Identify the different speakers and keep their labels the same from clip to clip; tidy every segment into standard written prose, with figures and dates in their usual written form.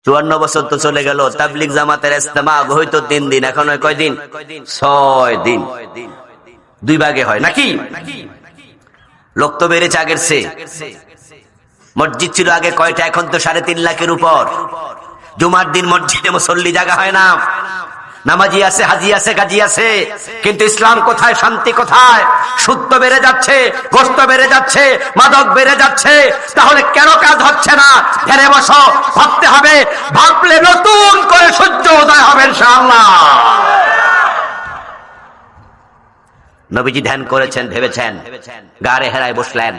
Speaker 1: 54 বছর তো চলে গেল, তাবলিগ জামাতের ইজতেমা হয়তো 3 দিন, এখন হয় কয়দিন? 6 দিন। 2 ভাগে হয় নাকি? লোক তো বেড়েছে আগের চেয়ে। মসজিদ ছিল আগে কয়টা, এখন তো 3.5 লাখের উপর। জুমার দিন মসজিদে মুসল্লি জায়গা হয় না, নামাজি আছে, হাজি আছে, গাজী আছে, কিন্তু ইসলাম কোথায়, শান্তি কোথায়? সুদ তো বেড়ে যাচ্ছে, গোশত বেড়ে যাচ্ছে, মাদক বেড়ে যাচ্ছে, তাহলে কেন কাজ হচ্ছে না? ঘরে বসো, ভাবতে হবে, ভাবলে নতুন করে সূর্য উদয় হবে ইনশাআল্লাহ। নবীজি ধ্যান করেছেন, ভেবেছেন, গারে হেরায় বসলেন।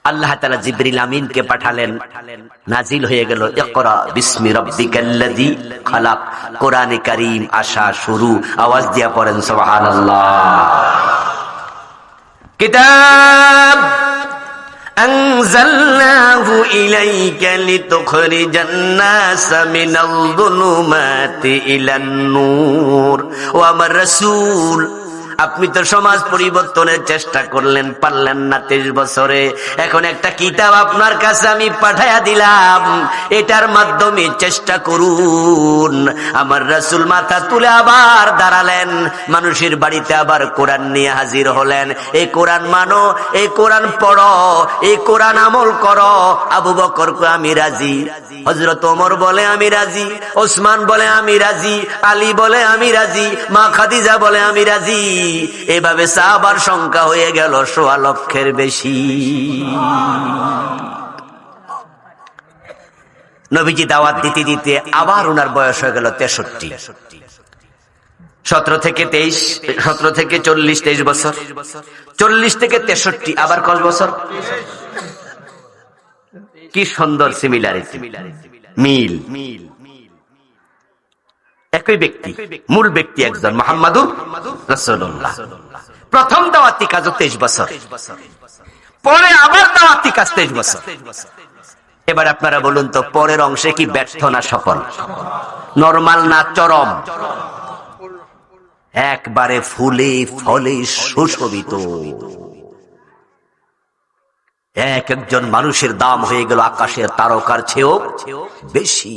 Speaker 1: আল্লাহ তাআলা জিবরিল আমিনকে পাঠালেন, নাজিল হয়ে গেল ইকরা বিসমি রাব্বিকাল্লাযী খালাক। কোরআনে কারীম আসা শুরু, আওয়াজ দিয়া পড়েন সুবহানাল্লাহ। কিতাব আনজালনাহু ইলাইকা লিতুখরিজান নাসা মিনাল যুলুমাতি ইলান নূর। ও আমার রাসূল, আপনি তো সমাজ পরিবর্তনের চেষ্টা করলেন, পারলেন না 23 বছরে। এখন একটা কিতাব আপনার কাছে আমি পাঠাইয়া দিলাম, এটার মাধ্যমে চেষ্টা করুন। আমার রাসূল মাথা তুলে আবার দাঁড়ালেন, মানুষের বাড়িতে আবার কোরআন নিয়ে হাজির হলেন। এই কোরআন মানো, এই কোরআন পড়ো, এই কোরআন আমল করো। আবু বকর কয় আমি রাজি, হযরত ওমর বলে আমি রাজি, ওসমান বলে আমি রাজি, আলী বলে আমি রাজি, মা খাদিজা বলে আমি রাজি। এভাবে সাহাবার সংখ্যা হয়ে গেল 1.25 লক্ষের বেশি। নবীজি দাওয়াত দিতে দিতে আবার ওনার বয়স হয়ে গেল 63। 17 থেকে 40, 23 বছর, 40 থেকে 63, আবার কত বছর? কি সুন্দর সিমিলারিটি, মিল। একই ব্যক্তি, মূল ব্যক্তি একজন, মুহাম্মাদুর রাসূলুল্লাহ। প্রথম দাওয়াতি কাজ 23 বছর, পরে আবার দাওয়াতি কাজ 23 বছর। এবার আপনারা বলুন তো, পরের অংশে কি ব্যর্থ না সফল? নরমাল না চরম? একবারে ফুলে ফলে সুশোভিত। এক একজন মানুষের দাম হয়ে গেল আকাশের তারকার চেয়েও বেশি।